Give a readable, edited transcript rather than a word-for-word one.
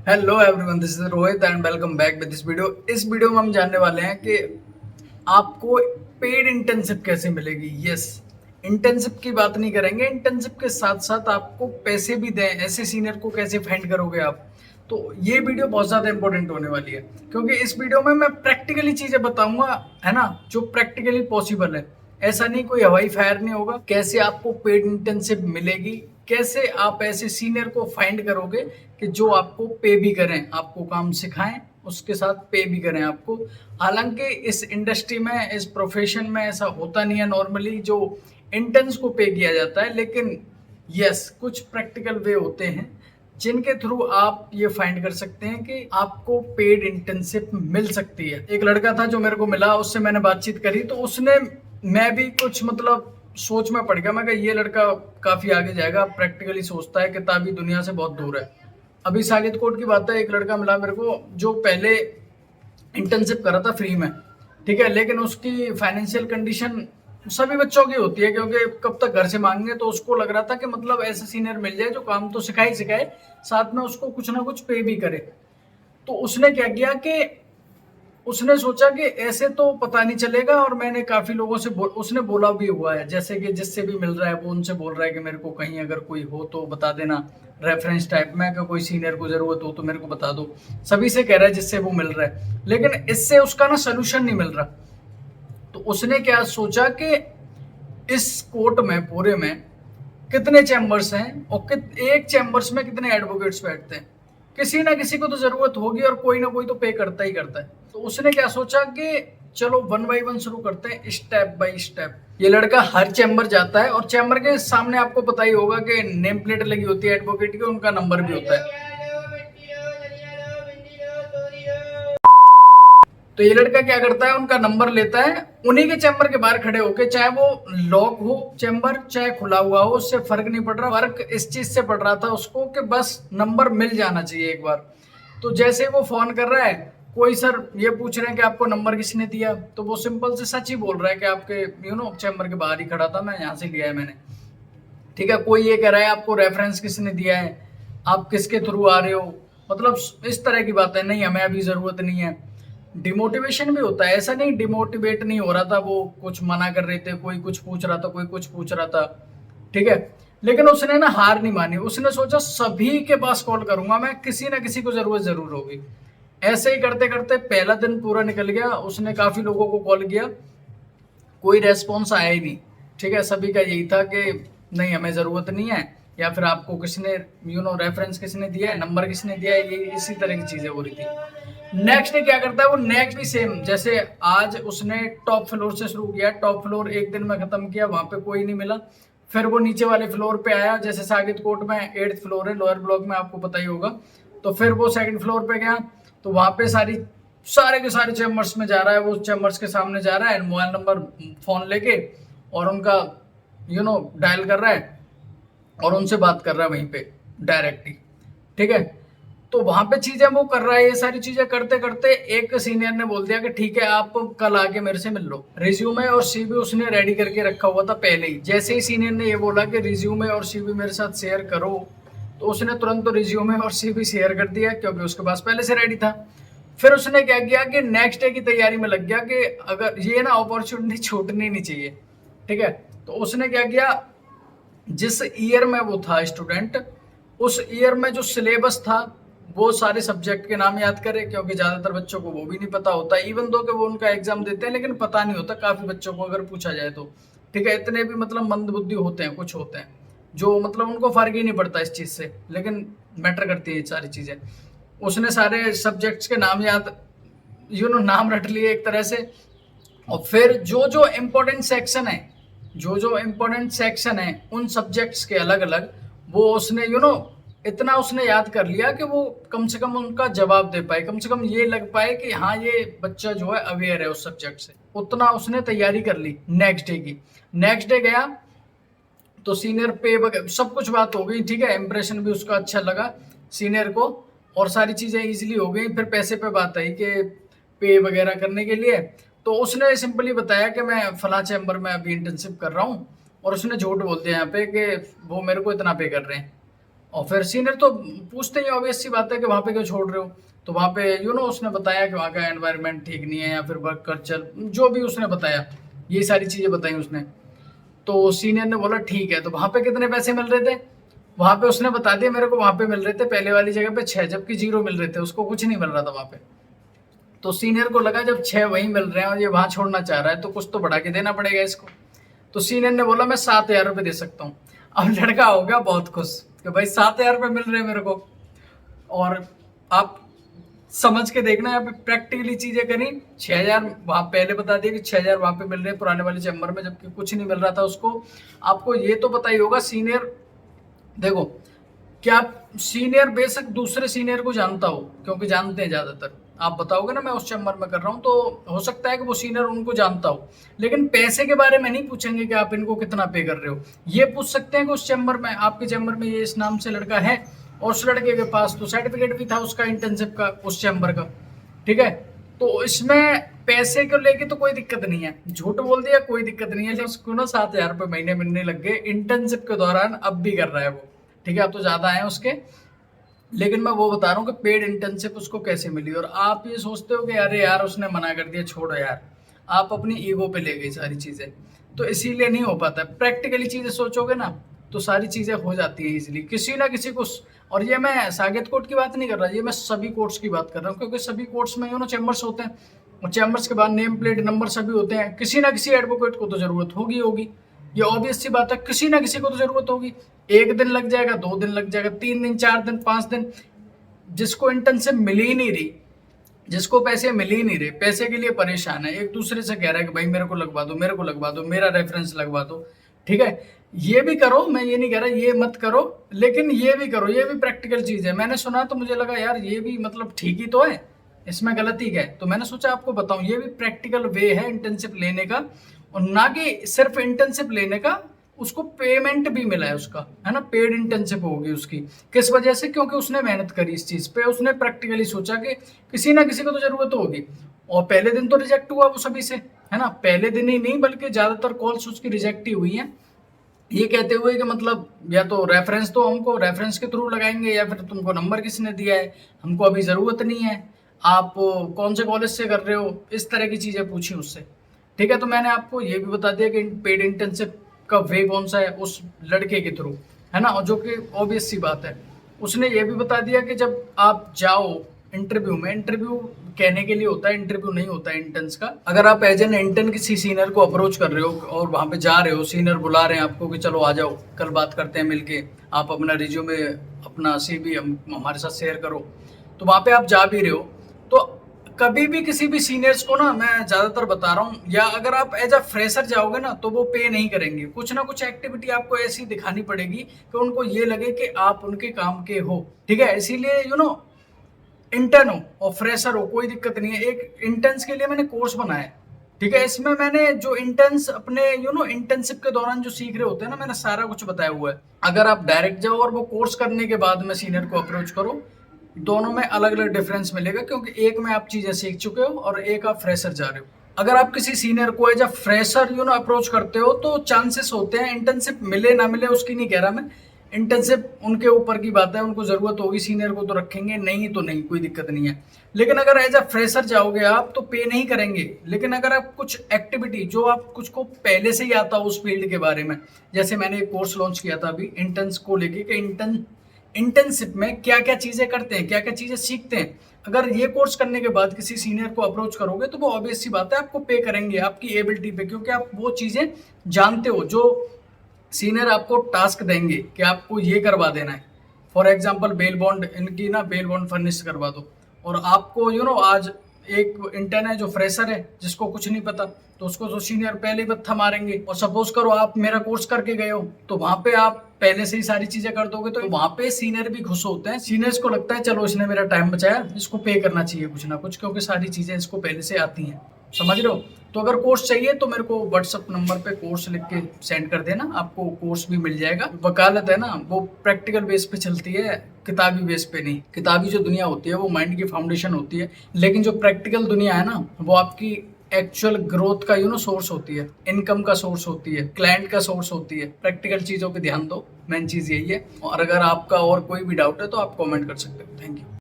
Hello everyone, this is Rohit and welcome back with this video. इस video में हम जानने वाले हैं कि आपको पेड इंटर्नशिप कैसे मिलेगी। यस, इंटर्नशिप की बात नहीं करेंगे, इंटर्नशिप के साथ साथ आपको पैसे भी दें, ऐसे सीनियर को कैसे फाइंड करोगे आप। तो ये वीडियो बहुत ज़्यादा इंपॉर्टेंट होने वाली है, क्योंकि इस वीडियो में मैं प्रैक्टिकली चीज़ें बताऊंगा, है ना, जो प्रैक्टिकली पॉसिबल है। ऐसा नहीं कोई हवाई फायर नहीं होगा। कैसे आपको पेड इंटर्नशिप मिलेगी, कैसे आप ऐसे सीनियर को फाइंड करोगे कि जो आपको पे भी करें, आपको काम सिखाएं, उसके साथ पे भी करें आपको। हालांकि इस इंडस्ट्री में, इस प्रोफेशन में ऐसा होता नहीं है नॉर्मली, जो इंटर्न्स को पे किया जाता है। लेकिन यस, कुछ प्रैक्टिकल वे होते हैं जिनके थ्रू आप ये फाइंड कर सकते हैं कि आपको पेड इंटर्नशिप मिल सकती है। एक लड़का था जो मेरे को मिला, उससे मैंने बातचीत करी, तो उसने, मैं भी कुछ मतलब सोच में पड़ गया। मैं कहा ये लड़का काफी आगे जाएगा, प्रैक्टिकली सोचता है, किताबी दुनिया से बहुत दूर है। अभी सागित कोट की बात है, एक लड़का मिला मेरे को जो पहले इंटर्नशिप करा था फ्री में, ठीक है, लेकिन उसकी फाइनेंशियल कंडीशन सभी बच्चों की होती है, क्योंकि कब तक घर से मांगेंगे। तो उसको लग रहा था कि मतलब ऐसा सीनियर मिल जाए जो काम तो सिखाए सिखाए, साथ में उसको कुछ ना कुछ पे भी करे। तो उसने क्या किया कि उसने सोचा कि ऐसे तो पता नहीं चलेगा, और मैंने काफी लोगों से उसने बोला भी हुआ है, जैसे कि जिससे भी मिल रहा है वो उनसे बोल रहा है कि मेरे को कहीं अगर कोई हो तो बता देना, रेफरेंस टाइप में, अगर कोई सीनियर को जरूरत हो तो मेरे को बता दो। सभी से कह रहा है जिससे वो मिल रहा है, लेकिन इससे उसका ना सोल्यूशन नहीं मिल रहा। तो उसने क्या सोचा कि इस कोर्ट में पूरे में कितने चैम्बर्स हैं, और एक चैम्बर्स में कितने एडवोकेट्स बैठते हैं, किसी ना किसी को तो जरूरत होगी, और कोई ना कोई तो पे करता ही करता है। तो उसने क्या सोचा कि चलो वन बाई वन शुरू करते हैं, स्टेप बाय स्टेप। ये लड़का हर चैम्बर जाता है, और चैम्बर के सामने आपको पता ही होगा कि नेम प्लेट लगी होती है एडवोकेट की, उनका नंबर भी होता है। तो ये लड़का क्या करता है, उनका नंबर लेता है, उन्हीं के चैम्बर के बाहर खड़े होके, चाहे वो लॉक हो चैम्बर चाहे खुला हुआ हो, उससे फर्क नहीं पड़ रहा। फर्क इस चीज से पड़ रहा था उसको कि बस नंबर मिल जाना चाहिए एक बार। तो जैसे वो फोन कर रहा है, कोई सर ये पूछ रहे हैं कि आपको नंबर किसने दिया, तो वो सिंपल से सच ही बोल रहा है कि आपके चैम्बर के बाहर ही खड़ा था, मैं यहाँ से लिया है मैंने। ठीक है, कोई ये कह रहा है आपको रेफरेंस किसने दिया है, आप किसके थ्रू आ रहे हो, मतलब इस तरह की बात है, नहीं हमें अभी जरूरत नहीं है। डिमोटिवेशन भी होता है, ऐसा नहीं डिमोटिवेट नहीं हो रहा था, वो कुछ मना कर रहे थे, कोई कुछ पूछ रहा था, कोई कुछ पूछ रहा था, ठीक है। लेकिन उसने ना हार नहीं मानी, उसने सोचा सभी के पास कॉल करूंगा मैं, किसी ना किसी को जरूरत जरूर होगी। ऐसे ही करते करते पहला दिन पूरा निकल गया, उसने काफी लोगों को कॉल किया, कोई रेस्पॉन्स आया ही नहीं। ठीक है, सभी का यही था कि नहीं हमें ज़रूरत नहीं है, या फिर आपको किसने रेफरेंस किसने दिया है, नंबर किसने दिया है, ये इसी तरह की चीज़ें हो रही थी। नेक्स्ट डे क्या करता है वो, नेक्स्ट भी सेम, जैसे आज उसने टॉप फ्लोर से शुरू किया, टॉप फ्लोर एक दिन में खत्म किया, वहां पे कोई नहीं मिला। फिर वो नीचे वाले फ्लोर पे आया, जैसे सागित कोर्ट में 8th फ्लोर है, लोअर ब्लॉक में, आपको पता ही होगा। तो फिर वो सेकंड फ्लोर पे गया, तो वहां पे सारे के सारे चैम्बर्स में जा रहा है, वो चैम्बर्स के सामने जा रहा है, मोबाइल नंबर फोन लेके, और उनका डायल कर रहा है, और उनसे बात कर रहा है वहीं पे डायरेक्टली। ठीक है, तो वहां पे चीजें वो कर रहा है, ये सारी चीजें करते करते एक सीनियर ने बोल दिया कि ठीक है आप कल आके मेरे से मिल लो। रिज्यूमे और सीवी उसने रेडी करके रखा हुआ था पहले ही। जैसे ही सीनियर ने ये बोला कि रिज्यूमे और सीवी मेरे साथ शेयर करो, तो उसने तुरंत तो रिज्यूमे और सीवी शेयर कर दिया, क्योंकि उसके पास पहले से रेडी था। फिर उसने क्या किया कि नेक्स्ट डे की तैयारी में लग गया कि अगर ये ना अपॉर्चुनिटी छूटनी नहीं चाहिए। ठीक है, तो उसने क्या किया, जिस ईयर में वो था स्टूडेंट, उस ईयर में जो सिलेबस था, वो सारे सब्जेक्ट के नाम याद करे, क्योंकि ज्यादातर बच्चों को वो भी नहीं पता होता, इवन दो कि वो उनका एग्जाम देते हैं, लेकिन पता नहीं होता काफी बच्चों को अगर पूछा जाए तो। ठीक है, इतने भी मतलब मंद बुद्धि होते हैं, कुछ होते हैं जो मतलब उनको फर्क ही नहीं पड़ता इस चीज से, लेकिन मैटर करती है ये सारी चीजें। उसने सारे सब्जेक्ट्स के नाम याद, नाम रट लिए एक तरह से। और फिर जो जो इम्पोर्टेंट सेक्शन है, जो जो इम्पोर्टेंट सेक्शन है उन सब्जेक्ट्स के अलग अलग, वो उसने इतना उसने याद कर लिया कि वो कम से कम उनका जवाब दे पाए, कम से कम ये लग पाए कि हाँ ये बच्चा जो है अवेयर है उस सब्जेक्ट से। उतना उसने तैयारी कर ली नेक्स्ट डे की। नेक्स्ट डे गया तो सीनियर पे वगैरह सब कुछ बात हो गई, ठीक है, इंप्रेशन भी उसका अच्छा लगा सीनियर को, और सारी चीजें इजीली हो गई। फिर पैसे पे बात आई कि पे वगैरह करने के लिए, तो उसने सिंपली बताया कि मैं फला चैम्बर में अभी इंटर्नशिप कर रहा हूँ, और उसने झूठ बोल दिया यहाँ पे कि वो मेरे को इतना पे कर रहे हैं। और फिर सीनियर तो पूछते ही, ऑब्वियस सी बात है कि वहाँ पे क्यों छोड़ रहे हो। तो वहाँ पे उसने बताया कि वहाँ का एनवायरनमेंट ठीक नहीं है या फिर वर्क कल्चर, जो भी उसने बताया, ये सारी चीज़ें बताई उसने। तो सीनियर ने बोला ठीक है, तो वहाँ पे कितने पैसे मिल रहे थे? वहाँ पे उसने बता दिया मेरे को, वहाँ पे मिल रहे थे पहले वाली जगह पे 6, जबकि 0 मिल रहे थे, उसको कुछ नहीं मिल रहा था वहाँ पे। तो सीनियर को लगा जब 6 वहीं मिल रहे हैं और ये वहाँ छोड़ना चाह रहा है तो कुछ तो बढ़ा के देना पड़ेगा इसको। तो सीनियर ने बोला मैं 7,000 रुपये दे सकता हूँ। अब लड़का हो गया बहुत खुश कि भाई 7,000 रुपये मिल रहे हैं मेरे को। और आप समझ के देखना, यहाँ पे प्रैक्टिकली चीजें करी। 6,000 वहां पहले बता दिया कि 6,000 वहां पे मिल रहे हैं पुराने वाले चैम्बर में, जबकि कुछ नहीं मिल रहा था उसको। आपको ये तो पता ही होगा, सीनियर देखो, क्या सीनियर बेशक दूसरे सीनियर को जानता हो, क्योंकि जानते हैं ज्यादातर। आप बताओगे ना मैं उस चैम्बर में कर रहा हूँ, तो हो सकता है कि वो सीनियर उनको जानता हो, लेकिन पैसे के बारे में नहीं पूछेंगे कि आप इनको कितना पे कर रहे हो। ये पूछ सकते हैं कि उस चैम्बर में, आपके चैम्बर में ये इस नाम से लड़का है, और उस लड़के के पास तो सर्टिफिकेट भी था उसका इंटर्नशिप का उस चैम्बर का, ठीक है। तो इसमें पैसे को लेके तो कोई दिक्कत नहीं है, झूठ बोल दिया कोई दिक्कत नहीं है। उसको ना 7,000 रुपये महीने मिलने लग गए इंटर्नशिप के दौरान, अब भी कर रहा है वो, ठीक है। अब तो ज्यादा है उसके, लेकिन मैं वो बता रहा हूँ कि पेड इंटर्नशिप उसको कैसे मिली। और आप ये सोचते हो कि अरे यार उसने मना कर दिया, छोड़ो यार, आप अपनी ईगो पे ले गई सारी चीजें, तो इसीलिए नहीं हो पाता। प्रैक्टिकली चीजें सोचोगे ना तो सारी चीजें हो जाती है इजीली, किसी ना किसी को। और ये मैं साकेत कोर्ट की बात नहीं कर रहा, ये मैं सभी कोर्ट्स की बात कर रहा हूँ, क्योंकि सभी कोर्ट्स में चैम्बर्स होते हैं, और चैम्बर्स के बाद नेम प्लेट नंबर सभी होते हैं। किसी ना किसी एडवोकेट को तो जरूरत होगी होगी, ये ऑब्वियस सी बात है, किसी ना किसी को तो जरूरत होगी। 1 दिन लग जाएगा, 2 दिन लग जाएगा, 3 दिन, 4 दिन, 5 दिन। जिसको इंटर्नशिप मिल ही नहीं रही, जिसको पैसे मिल ही नहीं रहे, पैसे के लिए परेशान है, एक दूसरे से कह रहा है कि भाई मेरे को लगवा दो, मेरे को लगवा दो, मेरा रेफरेंस लगवा दो, ठीक है। ये भी करो, मैं ये नहीं कह रहा ये मत करो, लेकिन ये भी करो, ये भी प्रैक्टिकल चीज है। मैंने सुना तो मुझे लगा यार ये भी मतलब ठीक ही तो है, इसमें गलती क्या है, तो मैंने सोचा आपको बताऊं, ये भी प्रैक्टिकल वे है इंटर्नशिप लेने का। और ना कि सिर्फ इंटर्नशिप लेने का, उसको पेमेंट भी मिला है उसका, है ना, पेड इंटर्नशिप होगी उसकी। किस वजह से? क्योंकि उसने मेहनत करी इस चीज पे, उसने प्रैक्टिकली सोचा कि किसी ना किसी को तो जरूरत होगी। और पहले दिन तो रिजेक्ट हुआ वो सभी से, है ना, पहले दिन ही नहीं बल्कि ज्यादातर कॉल्स उसकी रिजेक्ट ही हुई हैं, ये कहते हुए कि मतलब या तो रेफरेंस तो हमको रेफरेंस के थ्रू लगाएंगे, या फिर तुमको नंबर किसने दिया है, हमको अभी ज़रूरत नहीं है, आप कौन से कॉलेज से कर रहे हो, इस तरह की चीज़ें पूछी उससे, ठीक है। तो मैंने आपको ये भी बता दिया कि पेड इंटर्नशिप का वे कौन सा है उस लड़के के थ्रू, है ना, और जो कि ऑब्वियस सी बात है। उसने ये भी बता दिया कि जब आप जाओ इंटरव्यू में, इंटरव्यू कहने के लिए होता है, इंटरव्यू नहीं होता है इंटर्न्स का। अगर आप एज एन इंटर्न किसी सीनियर को अप्रोच कर रहे हो और वहां पे जा रहे हो, सीनियर बुला रहे हैं आपको कि चलो आ जाओ, कल बात करते हैं मिलके, आप अपना रिज्यूमे, अपना CV हमारे साथ शेयर करो, तो वहां पे आप जा भी रहे हो, तो कभी भी किसी भी सीनियर्स को ना, मैं ज्यादातर बता रहा हूँ, या अगर आप एज अ फ्रेशर जाओगे ना तो वो पे नहीं करेंगे। कुछ ना कुछ एक्टिविटी आपको ऐसी दिखानी पड़ेगी कि उनको ये लगे कि आप उनके काम के हो, ठीक है। इसीलिए इंटर्न हो और फ्रेशर हो, कोई दिक्कत नहीं है। एक इंटर्न्स के लिए मैंने कोर्स बनाया है, ठीक है। इसमें मैंने जो इंटर्न्स अपने इंटर्नशिप के दौरान जो सीख रहे होते हैं ना, मैंने सारा कुछ बताया हुआ है। अगर आप डायरेक्ट जाओ और वो कोर्स करने के बाद में सीनियर को अप्रोच करो, दोनों में अलग अलग डिफरेंस मिलेगा, क्योंकि एक में आप चीजें सीख चुके हो और एक आप फ्रेशर जा रहे हो। अगर आप किसी सीनियर को एज अ फ्रेशर अप्रोच करते हो तो चांसेस होते हैं इंटर्नशिप मिले ना मिले, उसकी नहीं कह रहा मैं, इंटर्नशिप उनके ऊपर की बात है, उनको जरूरत होगी सीनियर को तो रखेंगे, नहीं तो नहीं, कोई दिक्कत नहीं है। लेकिन अगर एज अ फ्रेशर जाओगे आप तो पे नहीं करेंगे। लेकिन अगर आप कुछ एक्टिविटी जो आप कुछ को पहले से ही आता हो उस फील्ड के बारे में, जैसे मैंने एक कोर्स लॉन्च किया था अभी इंटर्न्स को लेके कि इंटर्नशिप में क्या क्या चीजें करते हैं, क्या क्या चीजें सीखते हैं, अगर ये कोर्स करने के बाद किसी सीनियर को अप्रोच करोगे तो वो ऑब्वियस सी बात है आपको पे करेंगे आपकी एबिलिटी पे, क्योंकि आप वो चीजें जानते हो जो सीनियर आपको टास्क देंगे कि आपको ये करवा देना है। फॉर एग्जाम्पल बेल बॉन्ड, इनकी ना बेल बॉन्ड फर्निश करवा दो, और आपको आज एक इंटर्न है जो फ्रेशर है जिसको कुछ नहीं पता, तो उसको तो सीनियर पहले ही बत्था मारेंगे। और सपोज करो आप मेरा कोर्स करके गए हो तो वहां पे आप पहले से ही सारी चीजें कर दोगे, तो वहां पे सीनियर भी खुश होते हैं, सीनियर्स को लगता है चलो इसने मेरा टाइम बचाया, इसको पे करना चाहिए कुछ ना कुछ, क्योंकि सारी चीजें इसको पहले से आती हैं, समझ रहे हो। तो अगर कोर्स चाहिए तो मेरे को व्हाट्सअप नंबर पे कोर्स लिख के सेंड कर देना, आपको कोर्स भी मिल जाएगा। वकालत है ना, वो प्रैक्टिकल बेस पे चलती है, किताबी बेस पे नहीं। किताबी जो दुनिया होती है वो माइंड की फाउंडेशन होती है, लेकिन जो प्रैक्टिकल दुनिया है ना वो आपकी एक्चुअल ग्रोथ का सोर्स होती है, इनकम का सोर्स होती है, क्लाइंट का सोर्स होती है। प्रैक्टिकल चीजों पे ध्यान दो, मेन चीज यही है। और अगर आपका और कोई भी डाउट है तो आप कमेंट कर सकते हो। Thank you.